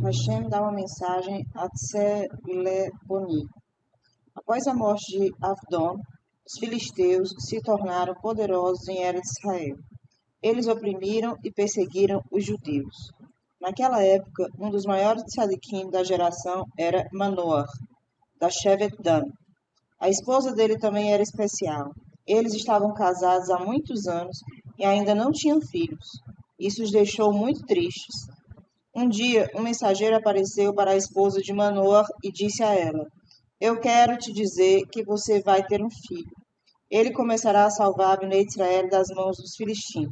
Hashem dá uma mensagem a Tseleponi. Após a morte de Avdon, os filisteus se tornaram poderosos em Eretz Israel. Eles oprimiram e perseguiram os judeus. Naquela época, um dos maiores tzadikim da geração era Manoach, da Shevet Dan. A esposa dele também era especial. Eles estavam casados há muitos anos e ainda não tinham filhos. Isso os deixou muito tristes. Um dia, um mensageiro apareceu para a esposa de Manoach e disse a ela: Eu quero te dizer que você vai ter um filho. Ele começará a salvar Bnei Israel das mãos dos filisteus.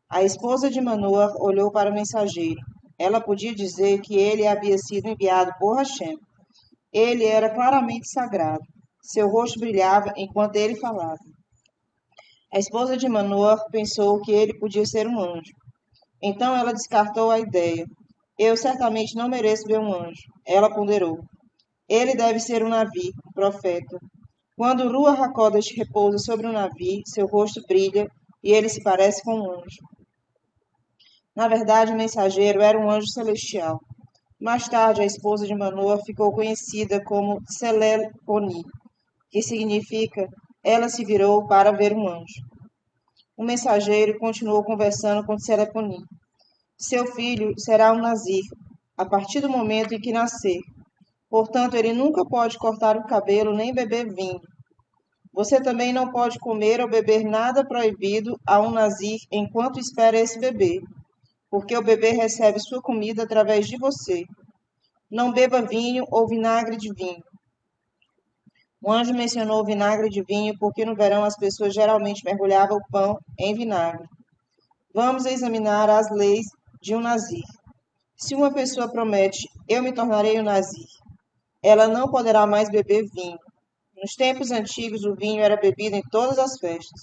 A esposa de Manoach olhou para o mensageiro. Ela podia dizer que ele havia sido enviado por Hashem. Ele era claramente sagrado. Seu rosto brilhava enquanto ele falava. A esposa de Manoach pensou que ele podia ser um anjo. Então ela descartou a ideia. Eu certamente não mereço ver um anjo. Ela ponderou. Ele deve ser um Navi, um profeta. Quando o Ruach HaKodesh repousa sobre um Navi, seu rosto brilha e ele se parece com um anjo. Na verdade, o mensageiro era um anjo celestial. Mais tarde, a esposa de Manoah ficou conhecida como Tselelponi, que significa ela se virou para ver um anjo. O mensageiro continuou conversando com Tselelponi. Seu filho será um Nazir, a partir do momento em que nascer. Portanto, ele nunca pode cortar o cabelo nem beber vinho. Você também não pode comer ou beber nada proibido a um Nazir enquanto espera esse bebê, porque o bebê recebe sua comida através de você. Não beba vinho ou vinagre de vinho. O anjo mencionou vinagre de vinho porque no verão as pessoas geralmente mergulhavam o pão em vinagre. Vamos examinar as leis de um Nazir. Se uma pessoa promete, eu me tornarei um Nazir, ela não poderá mais beber vinho. Nos tempos antigos, o vinho era bebido em todas as festas.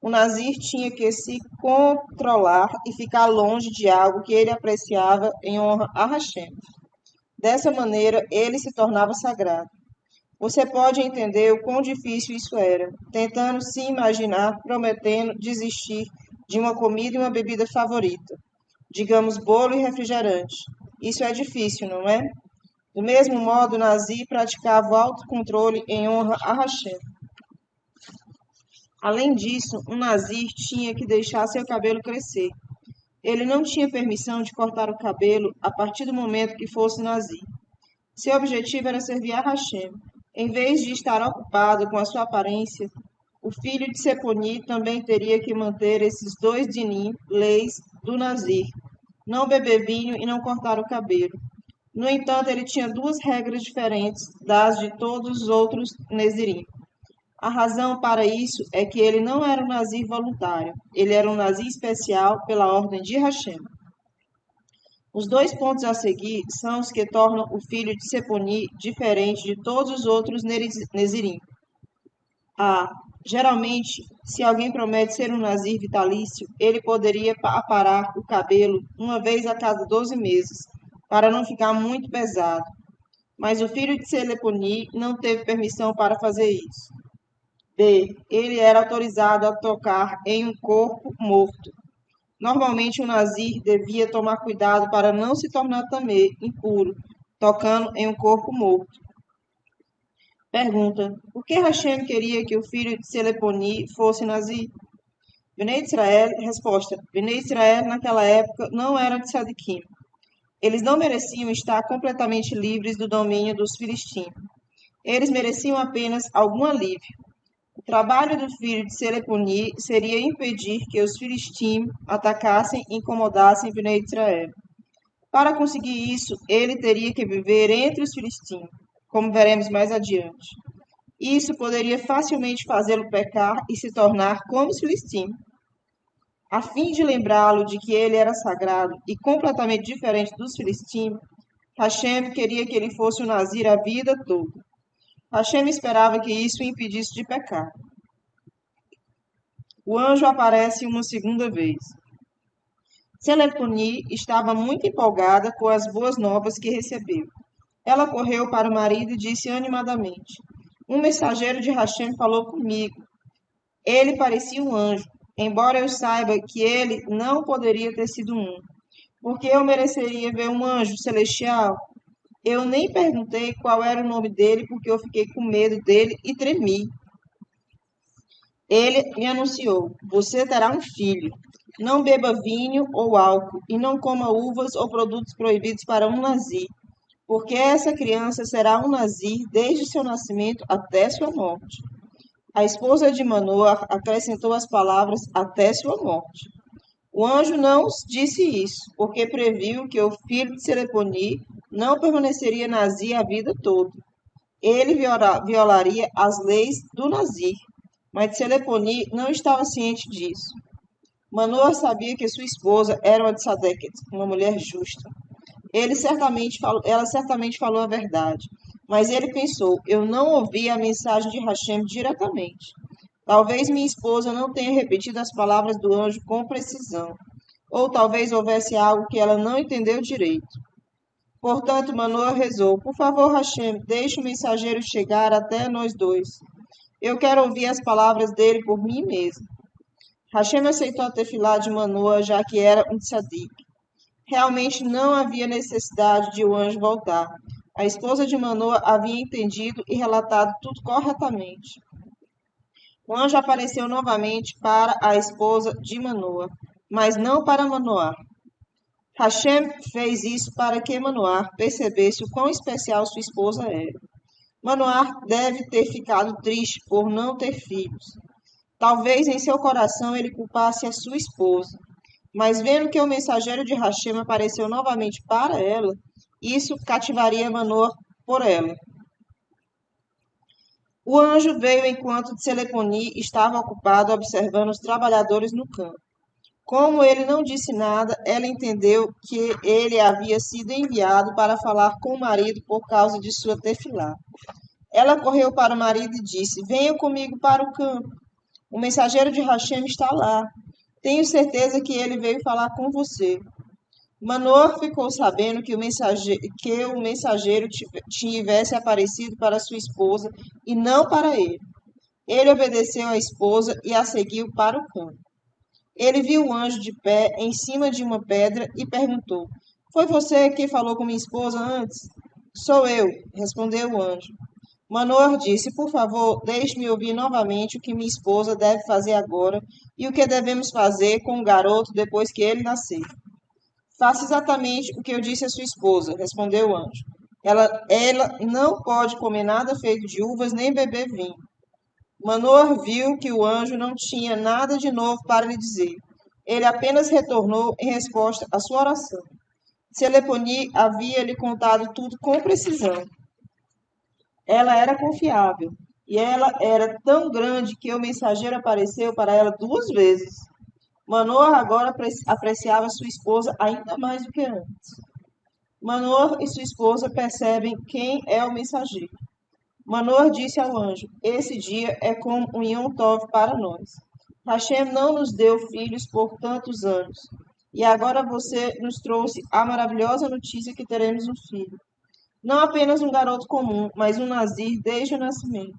O Nazir tinha que se controlar e ficar longe de algo que ele apreciava em honra a Hashem. Dessa maneira, ele se tornava sagrado. Você pode entender o quão difícil isso era, tentando se imaginar prometendo desistir de uma comida e uma bebida favorita, digamos bolo e refrigerante. Isso é difícil, não é? Do mesmo modo, Nazir praticava o autocontrole em honra a Hashem. Além disso, um Nazir tinha que deixar seu cabelo crescer. Ele não tinha permissão de cortar o cabelo a partir do momento que fosse Nazir. Seu objetivo era servir a Hashem. Em vez de estar ocupado com a sua aparência, o filho de Seponi também teria que manter esses dois dinim, leis do Nazir, não beber vinho e não cortar o cabelo. No entanto, ele tinha duas regras diferentes das de todos os outros Nezirim. A razão para isso é que ele não era um Nazir voluntário, ele era um Nazir especial pela ordem de Hashem. Os dois pontos a seguir são os que tornam o filho de Seponi diferente de todos os outros Nezirim. A. Geralmente, se alguém promete ser um Nazir vitalício, ele poderia aparar o cabelo uma vez a cada 12 meses, para não ficar muito pesado. Mas o filho de Seleponi não teve permissão para fazer isso. B. Ele era autorizado a tocar em um corpo morto. Normalmente, o Nazir devia tomar cuidado para não se tornar também impuro, tocando em um corpo morto. Pergunta: por que Hashem queria que o filho de Seleponi fosse Nazir? Bnei Israel, resposta: Bnei Israel naquela época não era de Sadikim. Eles não mereciam estar completamente livres do domínio dos filisteus. Eles mereciam apenas algum alívio. O trabalho do filho de Seleponi seria impedir que os filisteus atacassem e incomodassem Bnei Israel. Para conseguir isso, ele teria que viver entre os filisteus, como veremos mais adiante. Isso poderia facilmente fazê-lo pecar e se tornar como os filisteus. A fim de lembrá-lo de que ele era sagrado e completamente diferente dos filisteus, Hashem queria que ele fosse um Nazir a vida toda. Hashem esperava que isso o impedisse de pecar. O anjo aparece uma segunda vez. Seleponi estava muito empolgada com as boas novas que recebeu. Ela correu para o marido e disse animadamente: Um mensageiro de Hashem falou comigo. Ele parecia um anjo, embora eu saiba que ele não poderia ter sido um. porque eu mereceria ver um anjo celestial. Eu nem perguntei qual era o nome dele, porque eu fiquei com medo dele e tremi. Ele me anunciou: Você terá um filho. Não beba vinho ou álcool, e não coma uvas ou produtos proibidos para um nazir, porque essa criança será um nazir desde seu nascimento até sua morte. A esposa de Manoa acrescentou as palavras até sua morte. O anjo não disse isso, porque previu que o filho de Seleponi não permaneceria nazir a vida toda. Ele violaria as leis do nazir, mas Seleponi não estava ciente disso. Manoa sabia que sua esposa era uma tzadeket, uma mulher justa. Ela certamente falou a verdade, mas ele pensou: eu não ouvi a mensagem de Hashem diretamente. Talvez minha esposa não tenha repetido as palavras do anjo com precisão, ou talvez houvesse algo que ela não entendeu direito. Portanto, Manoa rezou: Por favor, Hashem, deixe o mensageiro chegar até nós dois. Eu quero ouvir as palavras dele por mim mesmo. Hashem aceitou a tefilá de Manoa, já que era um tzadik. Realmente não havia necessidade de o anjo voltar. A esposa de Manoa havia entendido e relatado tudo corretamente. O anjo apareceu novamente para a esposa de Manoa, mas não para Manoá. Hashem fez isso para que Manoá percebesse o quão especial sua esposa era. Manoá deve ter ficado triste por não ter filhos. Talvez em seu coração ele culpasse a sua esposa. Mas vendo que o mensageiro de Hashem apareceu novamente para ela, isso cativaria Manoa por ela. O anjo veio enquanto Tseleponi estava ocupado observando os trabalhadores no campo. Como ele não disse nada, ela entendeu que ele havia sido enviado para falar com o marido por causa de sua tefilá. Ela correu para o marido e disse: Venha comigo para o campo. O mensageiro de Hashem está lá. Tenho certeza que ele veio falar com você. Manoah ficou sabendo que o mensageiro tivesse aparecido para sua esposa e não para ele. Ele obedeceu à esposa e a seguiu para o campo. Ele viu o anjo de pé em cima de uma pedra e perguntou: Foi você que falou com minha esposa antes? Sou eu, respondeu o anjo. Manoah disse: Por favor, deixe-me ouvir novamente o que minha esposa deve fazer agora e o que devemos fazer com o garoto depois que ele nascer. Faça exatamente o que eu disse à sua esposa, respondeu o anjo. Ela não pode comer nada feito de uvas nem beber vinho. Manoah viu que o anjo não tinha nada de novo para lhe dizer. Ele apenas retornou em resposta à sua oração. Seleponi havia lhe contado tudo com precisão. Ela era confiável, e ela era tão grande que o mensageiro apareceu para ela 2 vezes. Manoah agora apreciava sua esposa ainda mais do que antes. Manoah e sua esposa percebem quem é o mensageiro. Manoah disse ao anjo: Esse dia é como um Yom Tov para nós. Hashem não nos deu filhos por tantos anos, e agora você nos trouxe a maravilhosa notícia que teremos um filho. Não apenas um garoto comum, mas um nazir desde o nascimento.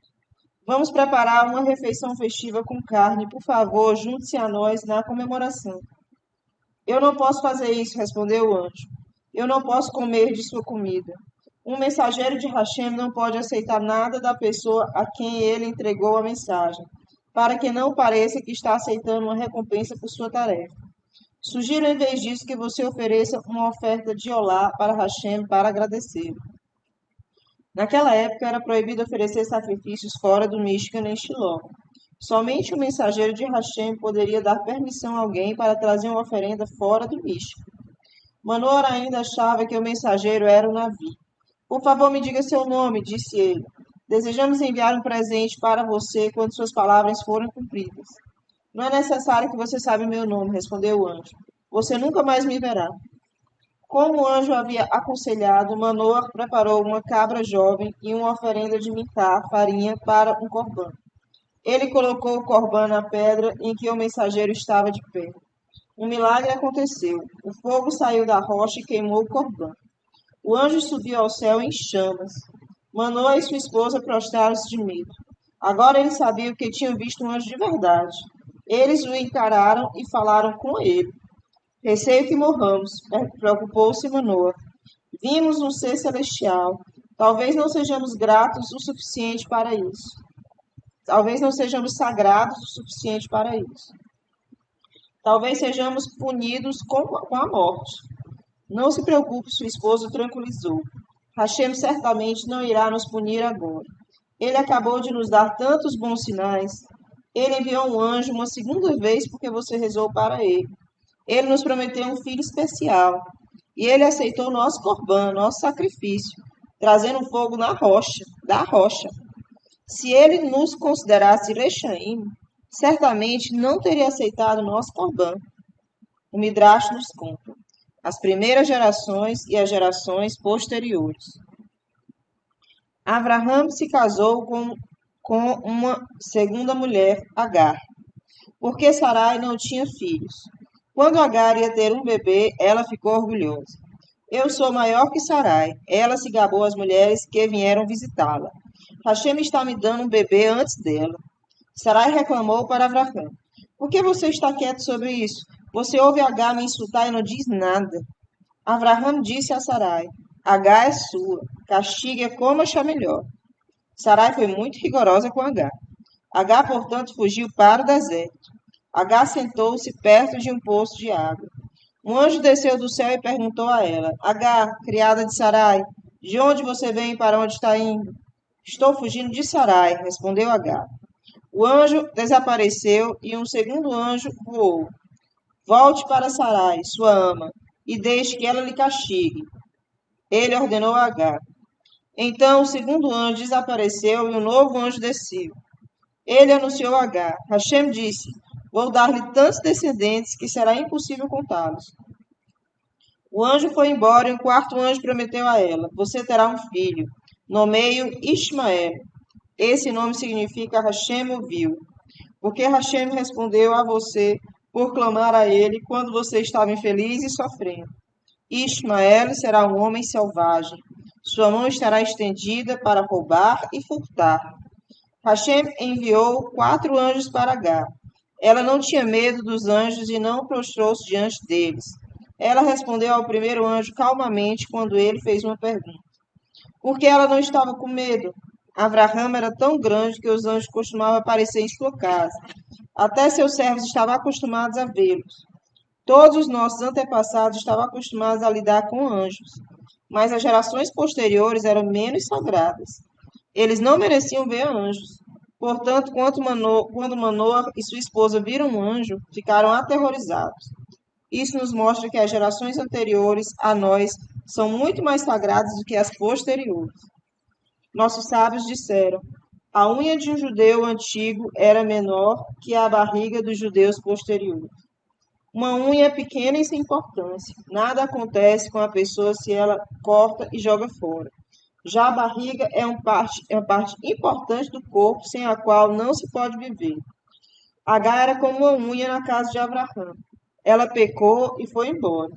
Vamos preparar uma refeição festiva com carne. Por favor, junte-se a nós na comemoração. Eu não posso fazer isso, respondeu o anjo. Eu não posso comer de sua comida. Um mensageiro de Hashem não pode aceitar nada da pessoa a quem ele entregou a mensagem, para que não pareça que está aceitando uma recompensa por sua tarefa. Sugiro, em vez disso, que você ofereça uma oferta de olá para Hashem para agradecê-lo. Naquela época era proibido oferecer sacrifícios fora do Mishkan em Shiloh. Somente o mensageiro de Hashem poderia dar permissão a alguém para trazer uma oferenda fora do Mishkan. Manoah ainda achava que o mensageiro era o Navi. Por favor, me diga seu nome, disse ele. Desejamos enviar um presente para você quando suas palavras forem cumpridas. Não é necessário que você saiba meu nome, respondeu o anjo. Você nunca mais me verá. Como o anjo havia aconselhado, Manoah preparou uma cabra jovem e uma oferenda de mitá, farinha, para um corbã. Ele colocou o corbã na pedra em que o mensageiro estava de pé. Um milagre aconteceu. O fogo saiu da rocha e queimou o corbã. O anjo subiu ao céu em chamas. Manoah e sua esposa prostraram-se de medo. Agora eles sabiam que tinham visto um anjo de verdade. Eles o encararam e falaram com ele. Receio que morramos, preocupou-se Manoa. Vimos um ser celestial. Talvez não sejamos gratos o suficiente para isso. Talvez não sejamos sagrados o suficiente para isso. Talvez sejamos punidos com a morte. Não se preocupe, sua esposa o tranquilizou. Hashem certamente não irá nos punir agora. Ele acabou de nos dar tantos bons sinais. Ele enviou um anjo uma segunda vez porque você rezou para ele. Ele nos prometeu um filho especial. E ele aceitou nosso corbã, nosso sacrifício, trazendo um fogo da rocha. Se ele nos considerasse Rechaim, certamente não teria aceitado nosso corbã. O Midrash nos conta. As primeiras gerações e as gerações posteriores. Avraham se casou com uma segunda mulher, Agar, porque Sarai não tinha filhos. Quando Agar ia ter um bebê, ela ficou orgulhosa. Eu sou maior que Sarai. Ela se gabou às mulheres que vieram visitá-la. Hashem está me dando um bebê antes dela. Sarai reclamou para Avraham. Por que você está quieto sobre isso? Você ouve Agar me insultar e não diz nada. Avraham disse a Sarai, Agar é sua, castigue-a como achar melhor. Sarai foi muito rigorosa com Agar. Agar, portanto, fugiu para o deserto. Agar sentou-se perto de um poço de água. Um anjo desceu do céu e perguntou a ela, Agar, criada de Sarai, de onde você vem e para onde está indo? Estou fugindo de Sarai, respondeu Agar. O anjo desapareceu e um segundo anjo voou. Volte para Sarai, sua ama, e deixe que ela lhe castigue. Ele ordenou a Agar. Então o segundo anjo desapareceu e um novo anjo desceu. Ele anunciou a Agar. Hashem disse, vou dar-lhe tantos descendentes que será impossível contá-los. O anjo foi embora e um quarto anjo prometeu a ela, você terá um filho. Nomeie-o Ishmael. Esse nome significa Hashem ouviu. Porque Hashem respondeu a você por clamar a ele quando você estava infeliz e sofrendo. Ishmael será um homem selvagem. Sua mão estará estendida para roubar e furtar. Hashem enviou 4 anjos para Agar. Ela não tinha medo dos anjos e não prostrou-se diante deles. Ela respondeu ao primeiro anjo calmamente quando ele fez uma pergunta. Por que ela não estava com medo? Avraham era tão grande que os anjos costumavam aparecer em sua casa. Até seus servos estavam acostumados a vê-los. Todos os nossos antepassados estavam acostumados a lidar com anjos, mas as gerações posteriores eram menos sagradas. Eles não mereciam ver anjos. Portanto, quando Manoah e sua esposa viram um anjo, ficaram aterrorizados. Isso nos mostra que as gerações anteriores a nós são muito mais sagradas do que as posteriores. Nossos sábios disseram: a unha de um judeu antigo era menor que a barriga dos judeus posteriores. Uma unha é pequena e sem importância. Nada acontece com a pessoa se ela corta e joga fora. Já a barriga é uma parte importante do corpo sem a qual não se pode viver. Agar era como uma unha na casa de Avraham. Ela pecou e foi embora.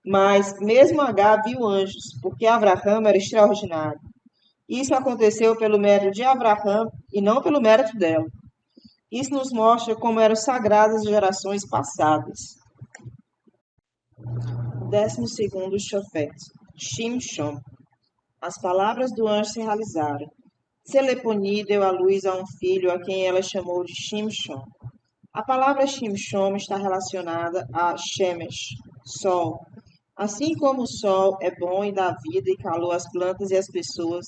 Mas mesmo Agar viu anjos, porque Avraham era extraordinário. Isso aconteceu pelo mérito de Avraham e não pelo mérito dela. Isso nos mostra como eram sagradas as gerações passadas. 12º Shofet, Shimshon. As palavras do anjo se realizaram. Seleponi deu à luz a um filho a quem ela chamou de Shimshon. A palavra Shimshon está relacionada a Shemesh, sol. Assim como o sol é bom e dá vida e calor às plantas e às pessoas,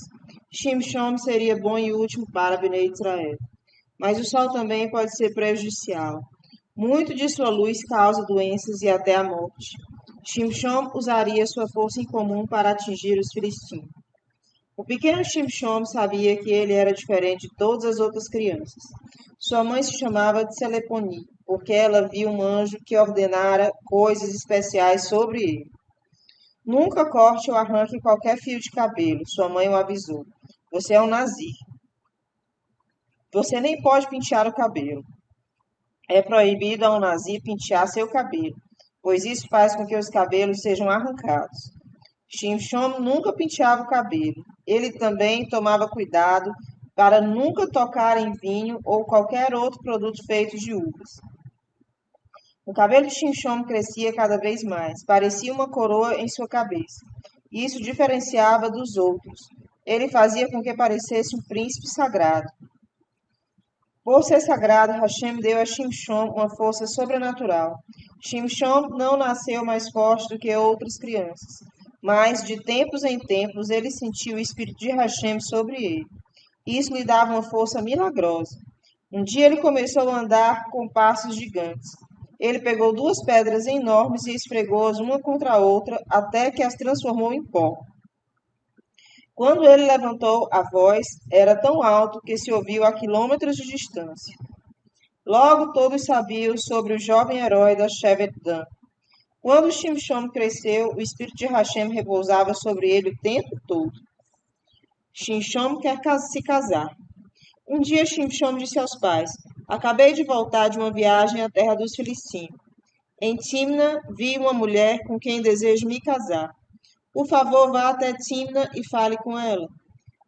Shimshon seria bom e útil para Bnei Israel. Mas o sol também pode ser prejudicial. Muito de sua luz causa doenças e até a morte. Shimshon usaria sua força em comum para atingir os filisteus. O pequeno Shimshon sabia que ele era diferente de todas as outras crianças. Sua mãe se chamava de Seleponi, porque ela viu um anjo que ordenara coisas especiais sobre ele. Nunca corte ou arranque qualquer fio de cabelo, sua mãe o avisou. Você é um nazir. Você nem pode pentear o cabelo. É proibido a um nazir pentear seu cabelo, pois isso faz com que os cabelos sejam arrancados. Shimshon nunca penteava o cabelo. Ele também tomava cuidado para nunca tocar em vinho ou qualquer outro produto feito de uvas. O cabelo de Shimshon crescia cada vez mais, parecia uma coroa em sua cabeça. E isso diferenciava dos outros. Ele fazia com que parecesse um príncipe sagrado. Por ser sagrado, Hashem deu a Shimshon uma força sobrenatural. Shimshon não nasceu mais forte do que outras crianças, mas de tempos em tempos ele sentiu o espírito de Hashem sobre ele. Isso lhe dava uma força milagrosa. Um dia ele começou a andar com passos gigantes. Ele pegou duas pedras enormes e esfregou-as uma contra a outra até que as transformou em pó. Quando ele levantou a voz, era tão alto que se ouviu a quilômetros de distância. Logo todos sabiam sobre o jovem herói da Shevet Dan. Quando Shimshon cresceu, o espírito de Hashem repousava sobre ele o tempo todo. Shimshon quer se casar. Um dia Shimshon disse aos pais: Acabei de voltar de uma viagem à terra dos filisteus. Em Timna vi uma mulher com quem desejo me casar. Por favor, vá até Timna e fale com ela.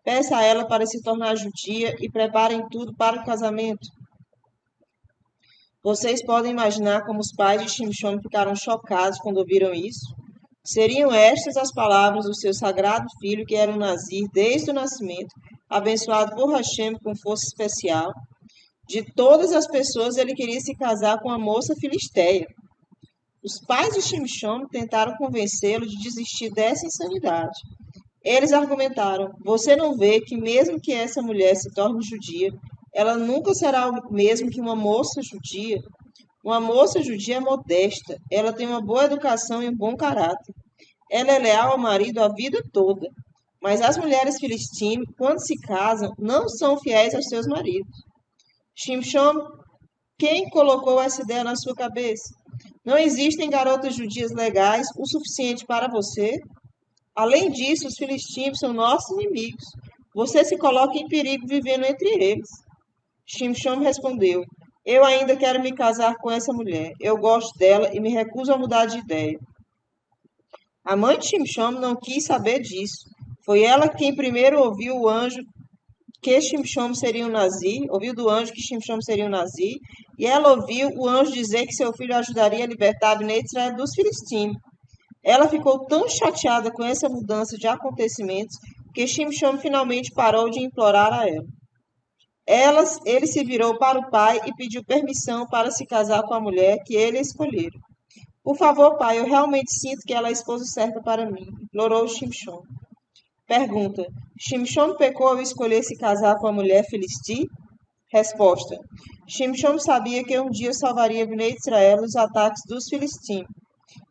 Peça a ela para se tornar judia e preparem tudo para o casamento. Vocês podem imaginar como os pais de Shimshon ficaram chocados quando ouviram isso? Seriam estas as palavras do seu sagrado filho, que era um nazir desde o nascimento, abençoado por Hashem com força especial? De todas as pessoas, ele queria se casar com a moça filisteia. Os pais de Shimshon tentaram convencê-lo de desistir dessa insanidade. Eles argumentaram: Você não vê que mesmo que essa mulher se torne judia, ela nunca será o mesmo que uma moça judia? Uma moça judia é modesta, ela tem uma boa educação e um bom caráter. Ela é leal ao marido a vida toda. Mas as mulheres filistinas, quando se casam, não são fiéis aos seus maridos. Shimshon, quem colocou essa ideia na sua cabeça? Não existem garotas judias legais o suficiente para você? Além disso, os filisteus são nossos inimigos. Você se coloca em perigo vivendo entre eles. Shimshon respondeu: Eu ainda quero me casar com essa mulher. Eu gosto dela e me recuso a mudar de ideia. A mãe de Shimshon não quis saber disso. Foi ela quem primeiro ouviu o anjo que Shimshon seria um nazir, ouviu do anjo que Shimshon seria um nazir, e ela ouviu o anjo dizer que seu filho ajudaria a libertar Bnei Israel dos filisteus. Ela ficou tão chateada com essa mudança de acontecimentos que Shimshon finalmente parou de implorar a ela. Ele se virou para o pai e pediu permissão para se casar com a mulher que ele escolhera. Por favor, pai, eu realmente sinto que ela é a esposa certa para mim, implorou Shimshon. Pergunta: Shimshon pecou ao escolher se casar com a mulher filistia? Resposta: Shimshon sabia que um dia salvaria Bnei Israel dos ataques dos filisteus.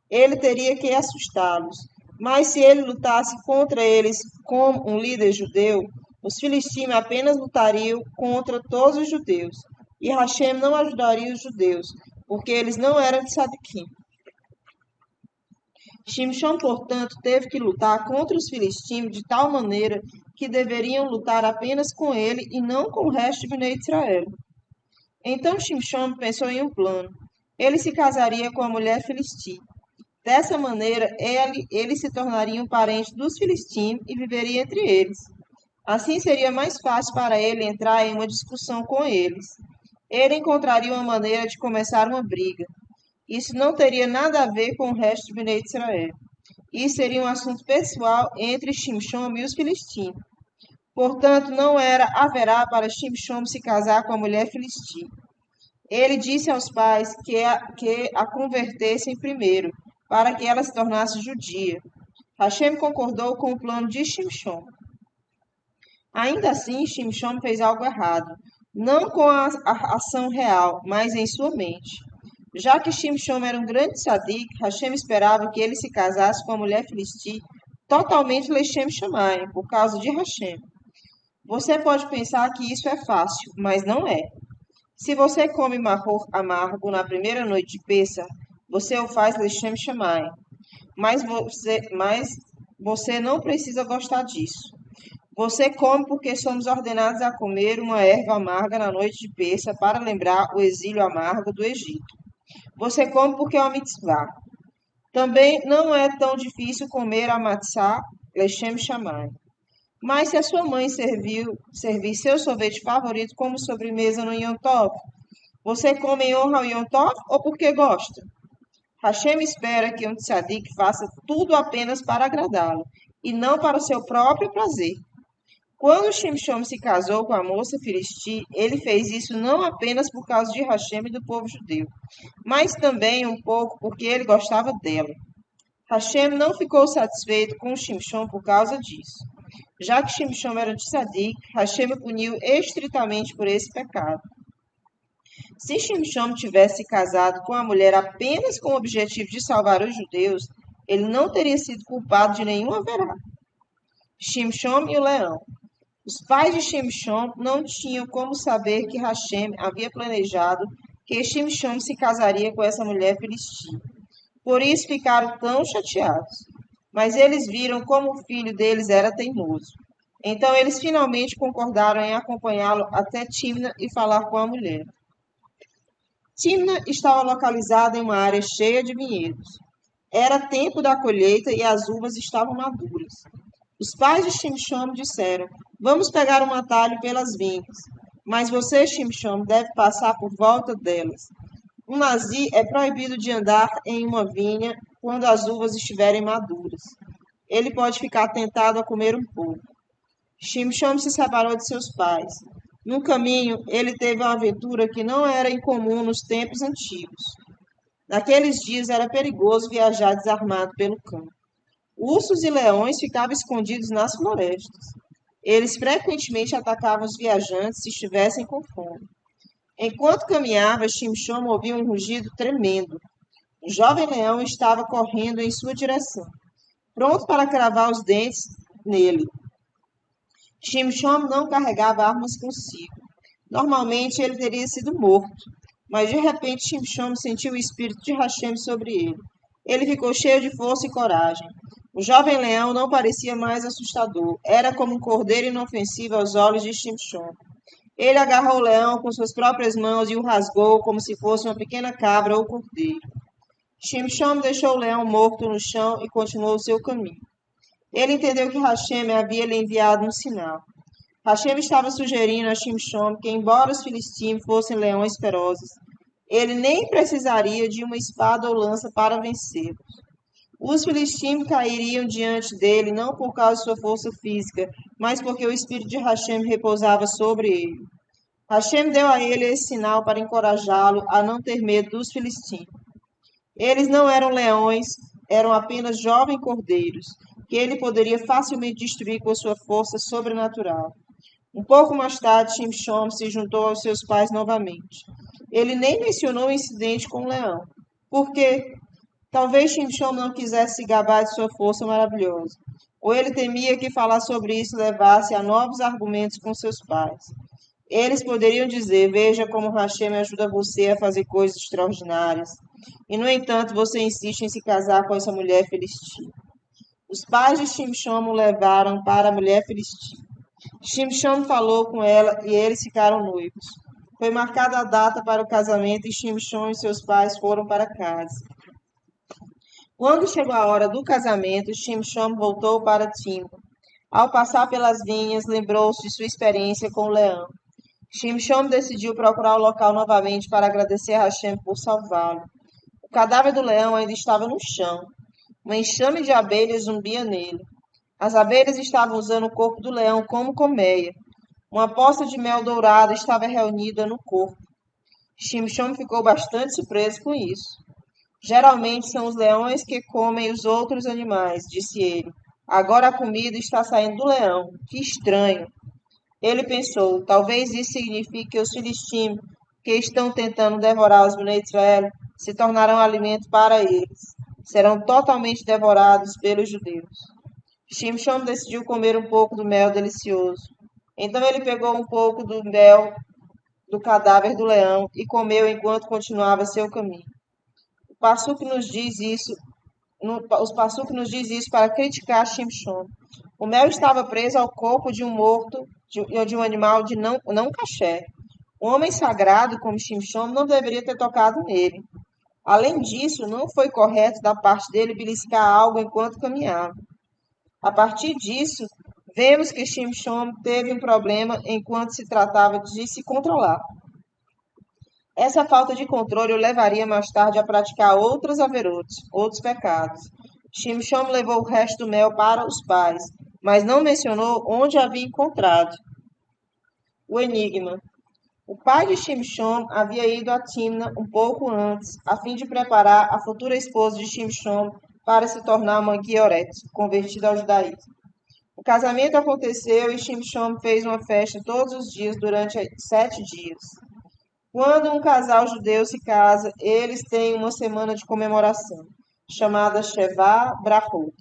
Ele teria que assustá-los. Mas se ele lutasse contra eles como um líder judeu, os filisteus apenas lutariam contra todos os judeus. E Hashem não ajudaria os judeus, porque eles não eram de Sadiquim. Shimshon, portanto, teve que lutar contra os filisteus de tal maneira que deveriam lutar apenas com ele e não com o resto de Bnei Israel. Então Shimshon pensou em um plano. Ele se casaria com a mulher filistia. Dessa maneira, ele se tornaria um parente dos filisteus e viveria entre eles. Assim seria mais fácil para ele entrar em uma discussão com eles. Ele encontraria uma maneira de começar uma briga. Isso não teria nada a ver com o resto de Bnei Israel. Isso seria um assunto pessoal entre Shimshon e os filisteus. Portanto, não haverá para Shimshon se casar com a mulher filistia. Ele disse aos pais que a convertessem primeiro, para que ela se tornasse judia. Hashem concordou com o plano de Shimshon. Ainda assim, Shimshon fez algo errado, não com a ação real, mas em sua mente. Já que Shimshon era um grande tzadik, Hashem esperava que ele se casasse com a mulher filistia totalmente Leshem Shamayim, por causa de Hashem. Você pode pensar que isso é fácil, mas não é. Se você come maror amargo na primeira noite de Pêssar, você o faz Leshem Shamayim. Mas você não precisa gostar disso. Você come porque somos ordenados a comer uma erva amarga na noite de Pêssar para lembrar o exílio amargo do Egito. Você come porque é uma mitzvah. Também não é tão difícil comer a matzah Leshem Shamayim. Mas se a sua mãe servir seu sorvete favorito como sobremesa no Yom Tov, Você come em honra ao Yom Tov ou porque gosta? Hashem espera que um tzadik faça tudo apenas para agradá-lo, e não para o seu próprio prazer. Quando Shimshon se casou com a moça filisti, ele fez isso não apenas por causa de Hashem e do povo judeu, mas também um pouco porque ele gostava dela. Hashem não ficou satisfeito com Shimshon por causa disso. Já que Shimshon era um tzadik, Hashem o puniu estritamente por esse pecado. Se Shimshon tivesse se casado com a mulher apenas com o objetivo de salvar os judeus, ele não teria sido culpado de nenhum haverá. Shimshon e o leão. Os pais de Shimshon não tinham como saber que Hashem havia planejado que Shimshon se casaria com essa mulher filistia. Por isso ficaram tão chateados. Mas eles viram como o filho deles era teimoso. Então eles finalmente concordaram em acompanhá-lo até Timna e falar com a mulher. Timna estava localizada em uma área cheia de vinhedos. Era tempo da colheita e as uvas estavam maduras. Os pais de Shimshon disseram: Vamos pegar um atalho pelas vinhas, mas você, Shimshon, deve passar por volta delas. Um nazi é proibido de andar em uma vinha quando as uvas estiverem maduras. Ele pode ficar tentado a comer um pouco. Shimshon se separou de seus pais. No caminho, ele teve uma aventura que não era incomum nos tempos antigos. Naqueles dias era perigoso viajar desarmado pelo campo. Ursos e leões ficavam escondidos nas florestas. Eles frequentemente atacavam os viajantes se estivessem com fome. Enquanto caminhava, Shimshon ouvia um rugido tremendo. Um jovem leão estava correndo em sua direção, pronto para cravar os dentes nele. Shimshon não carregava armas consigo. Normalmente ele teria sido morto, mas de repente Shimshon sentiu o espírito de Hashem sobre ele. Ele ficou cheio de força e coragem. O jovem leão não parecia mais assustador. Era como um cordeiro inofensivo aos olhos de Shimshon. Ele agarrou o leão com suas próprias mãos e o rasgou como se fosse uma pequena cabra ou cordeiro. Shimshon deixou o leão morto no chão e continuou seu caminho. Ele entendeu que Hashem havia lhe enviado um sinal. Hashem estava sugerindo a Shimshon que, embora os filisteus fossem leões ferozes, ele nem precisaria de uma espada ou lança para vencê-los. Os filisteus cairiam diante dele não por causa de sua força física, mas porque o espírito de Hashem repousava sobre ele. Hashem deu a ele esse sinal para encorajá-lo a não ter medo dos filisteus. Eles não eram leões, eram apenas jovens cordeiros, que ele poderia facilmente destruir com sua força sobrenatural. Um pouco mais tarde, Shimshon se juntou aos seus pais novamente. Ele nem mencionou o incidente com o leão. Por quê? Talvez Shimshon não quisesse se gabar de sua força maravilhosa, ou ele temia que falar sobre isso levasse a novos argumentos com seus pais. Eles poderiam dizer: Veja como Hashem ajuda você a fazer coisas extraordinárias. E, no entanto, você insiste em se casar com essa mulher filistia. Os pais de Shimshon o levaram para a mulher filistia. Shimshon falou com ela e eles ficaram noivos. Foi marcada a data para o casamento e Shimshon e seus pais foram para casa. Quando chegou a hora do casamento, Shimshon voltou para Timna. Ao passar pelas vinhas, lembrou-se de sua experiência com o leão. Shimshon decidiu procurar o local novamente para agradecer a Hashem por salvá-lo. O cadáver do leão ainda estava no chão. Um enxame de abelhas zumbia nele. As abelhas estavam usando o corpo do leão como colmeia. Uma poça de mel dourado estava reunida no corpo. Shimshon ficou bastante surpreso com isso. Geralmente são os leões que comem os outros animais, disse ele. Agora a comida está saindo do leão. Que estranho. Ele pensou, talvez isso signifique que os filisteus, que estão tentando devorar os Bnei Israel, se tornarão alimento para eles. Serão totalmente devorados pelos judeus. Shimshon decidiu comer um pouco do mel delicioso. Então ele pegou um pouco do mel do cadáver do leão e comeu enquanto continuava seu caminho. O Passuque nos diz isso para criticar Shimshon. O mel estava preso ao corpo de um morto, de um animal de não caché. Um homem sagrado como Shimshon não deveria ter tocado nele. Além disso, não foi correto da parte dele beliscar algo enquanto caminhava. A partir disso, vemos que Shimshon teve um problema enquanto se tratava de se controlar. Essa falta de controle o levaria mais tarde a praticar outros averrotes, outros pecados. Shimshon levou o resto do mel para os pais, mas não mencionou onde havia encontrado o enigma. O pai de Shimshon havia ido a Timna um pouco antes, a fim de preparar a futura esposa de Shimshon para se tornar uma Guioret, convertida ao judaísmo. O casamento aconteceu e Shimshon fez uma festa todos os dias durante 7 dias. Quando um casal judeu se casa, eles têm uma semana de comemoração, chamada Shevá Brachot.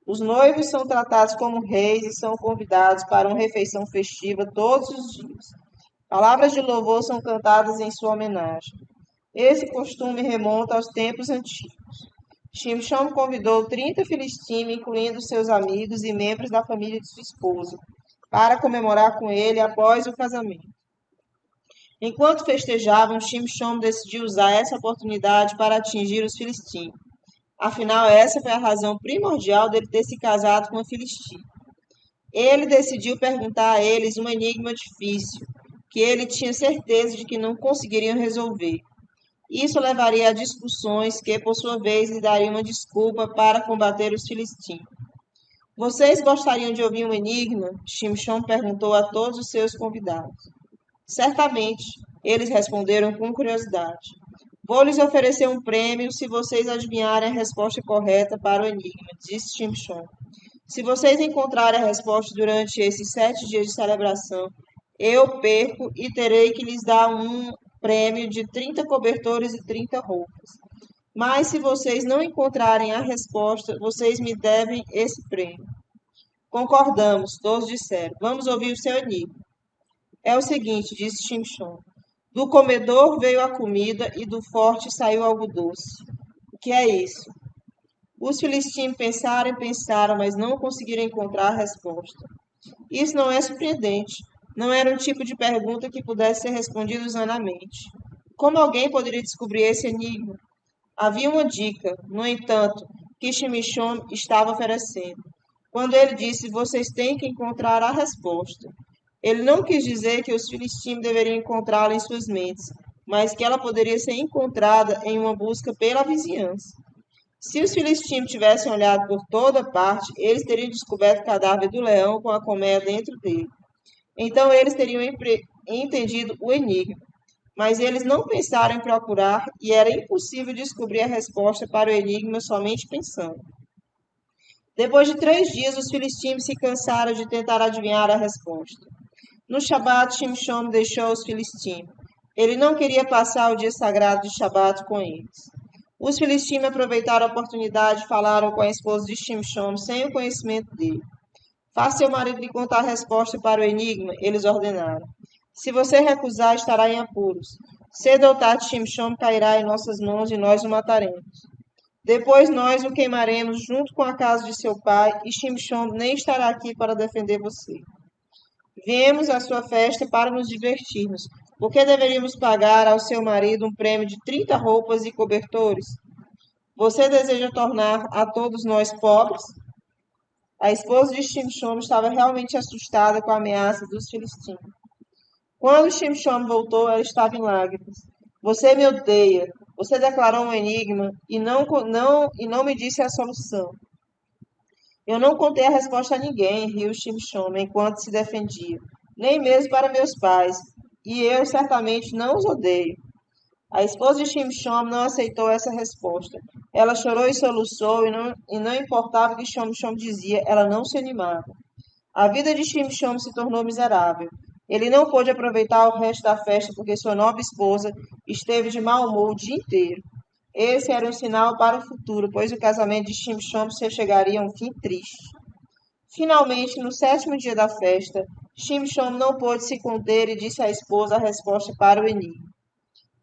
Os noivos são tratados como reis e são convidados para uma refeição festiva todos os dias. Palavras de louvor são cantadas em sua homenagem. Esse costume remonta aos tempos antigos. Shimshon convidou 30 filisteus, incluindo seus amigos e membros da família de sua esposa, para comemorar com ele após o casamento. Enquanto festejavam, Shimshon decidiu usar essa oportunidade para atingir os filisteus. Afinal, essa foi a razão primordial dele ter se casado com a filistia. Ele decidiu perguntar a eles um enigma difícil, que ele tinha certeza de que não conseguiriam resolver. Isso levaria a discussões que, por sua vez, lhe dariam uma desculpa para combater os filisteus. Vocês gostariam de ouvir um enigma? Shimshon perguntou a todos os seus convidados. Certamente, eles responderam com curiosidade. Vou lhes oferecer um prêmio se vocês adivinharem a resposta correta para o enigma, disse Shimshon. Se vocês encontrarem a resposta durante esses 7 dias de celebração, eu perco e terei que lhes dar um prêmio de 30 cobertores e 30 roupas. Mas se vocês não encontrarem a resposta, vocês me devem esse prêmio. Concordamos, todos disseram. Vamos ouvir o seu enigma. É o seguinte, disse Shimshon. Do comedor veio a comida e do forte saiu algo doce. O que é isso? Os filisteus pensaram e pensaram, mas não conseguiram encontrar a resposta. Isso não é surpreendente. Não era um tipo de pergunta que pudesse ser respondida usando a mente. Como alguém poderia descobrir esse enigma? Havia uma dica, no entanto, que Shimshon estava oferecendo. Quando ele disse, vocês têm que encontrar a resposta. Ele não quis dizer que os filisteus deveriam encontrá-la em suas mentes, mas que ela poderia ser encontrada em uma busca pela vizinhança. Se os filisteus tivessem olhado por toda parte, eles teriam descoberto o cadáver do leão com a colmeia dentro dele. Então eles teriam entendido o enigma, mas eles não pensaram em procurar e era impossível descobrir a resposta para o enigma somente pensando. Depois de 3 dias, os filisteus se cansaram de tentar adivinhar a resposta. No Shabat, Shimshon deixou os filisteus. Ele não queria passar o dia sagrado de Shabat com eles. Os filisteus aproveitaram a oportunidade e falaram com a esposa de Shimshon sem o conhecimento dele. Faça seu marido lhe contar a resposta para o enigma, eles ordenaram. Se você recusar, estará em apuros. Cedo ou tarde, Shimshon cairá em nossas mãos e nós o mataremos. Depois nós o queimaremos junto com a casa de seu pai e Shimshon nem estará aqui para defender você. Viemos à sua festa para nos divertirmos. Por que deveríamos pagar ao seu marido um prêmio de 30 roupas e cobertores? Você deseja tornar a todos nós pobres? A esposa de Shimshon estava realmente assustada com a ameaça dos filisteus. Quando Shimshon voltou, ela estava em lágrimas. Você me odeia. Você declarou um enigma e não me disse a solução. Eu não contei a resposta a ninguém, riu Shimshon enquanto se defendia, nem mesmo para meus pais, e eu certamente não os odeio. A esposa de Shimshon não aceitou essa resposta. Ela chorou e soluçou, e não importava o que Shimshon dizia, ela não se animava. A vida de Shimshon se tornou miserável. Ele não pôde aproveitar o resto da festa porque sua nova esposa esteve de mau humor o dia inteiro. Esse era um sinal para o futuro, pois o casamento de Shimshon chegaria a um fim triste. Finalmente, no 7º dia da festa, Shimshon não pôde se conter e disse à esposa a resposta para o enigma.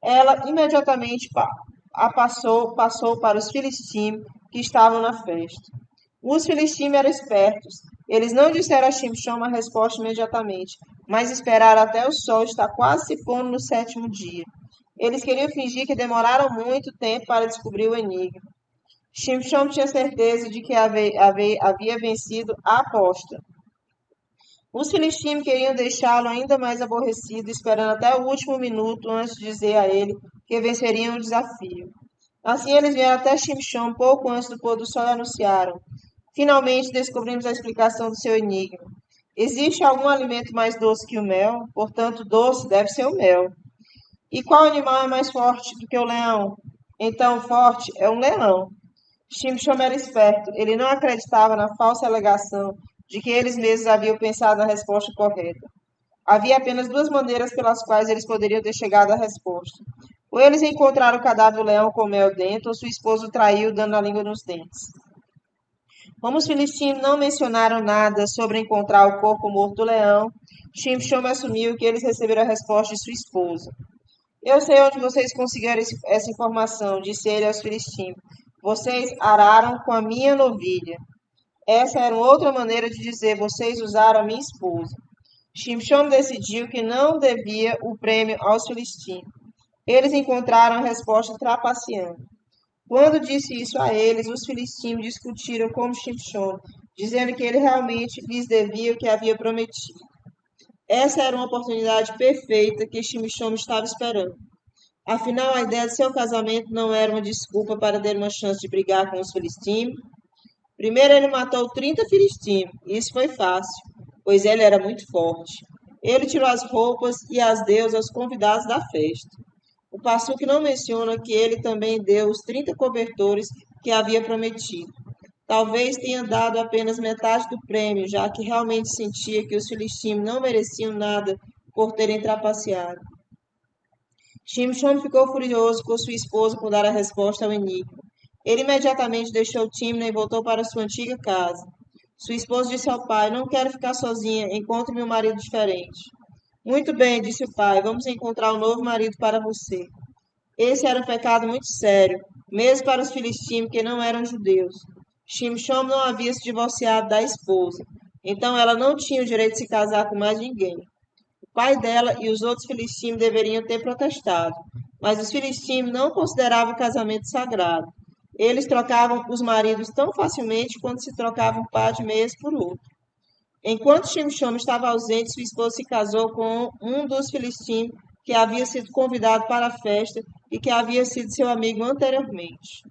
Ela imediatamente passou para os filisteus que estavam na festa. Os filisteus eram espertos. Eles não disseram a Shimshon a resposta imediatamente, mas esperaram até o sol estar quase se pondo no 7º dia. Eles queriam fingir que demoraram muito tempo para descobrir o enigma. Shimshon tinha certeza de que havia vencido a aposta. Os filisteus queriam deixá-lo ainda mais aborrecido, esperando até o último minuto antes de dizer a ele que venceriam o desafio. Assim eles vieram até Shimshon pouco antes do pôr do sol e anunciaram: finalmente descobrimos a explicação do seu enigma. Existe algum alimento mais doce que o mel? Portanto, doce deve ser o mel. E qual animal é mais forte do que o leão? Então, forte é um leão. Shimshon era esperto. Ele não acreditava na falsa alegação de que eles mesmos haviam pensado na resposta correta. Havia apenas duas maneiras pelas quais eles poderiam ter chegado à resposta. Ou eles encontraram o cadáver do leão com mel dentro, ou sua esposa o traiu, dando a língua nos dentes. Como os filisteus não mencionaram nada sobre encontrar o corpo morto do leão, Shimshon assumiu que eles receberam a resposta de sua esposa. Eu sei onde vocês conseguiram essa informação, disse ele aos filisteus. Vocês araram com a minha novilha. Essa era outra maneira de dizer: vocês usaram a minha esposa. Shimshon decidiu que não devia o prêmio aos filisteus. Eles encontraram a resposta trapaceando. Quando disse isso a eles, os filisteus discutiram com Shimshon, dizendo que ele realmente lhes devia o que havia prometido. Essa era uma oportunidade perfeita que Shimshon estava esperando. Afinal, a ideia de seu casamento não era uma desculpa para ter uma chance de brigar com os filisteus. Primeiro ele matou 30 filisteus. Isso foi fácil, pois ele era muito forte. Ele tirou as roupas e as deu aos convidados da festa. O passuque não menciona que ele também deu os 30 cobertores que havia prometido. Talvez tenha dado apenas metade do prêmio, já que realmente sentia que os filisteus não mereciam nada por terem trapaceado. Shimshon ficou furioso com sua esposa por dar a resposta ao enigma. Ele imediatamente deixou Timna e voltou para sua antiga casa. Sua esposa disse ao pai: não quero ficar sozinha, encontre-me um marido diferente. Muito bem, disse o pai, vamos encontrar um novo marido para você. Esse era um pecado muito sério, mesmo para os filisteus que não eram judeus. Shimshon não havia se divorciado da esposa, então ela não tinha o direito de se casar com mais ninguém. O pai dela e os outros filisteus deveriam ter protestado, mas os filisteus não consideravam o casamento sagrado. Eles trocavam os maridos tão facilmente quanto se trocavam um par de meias por outro. Enquanto Shimshon estava ausente, sua esposa se casou com um dos filisteus que havia sido convidado para a festa e que havia sido seu amigo anteriormente.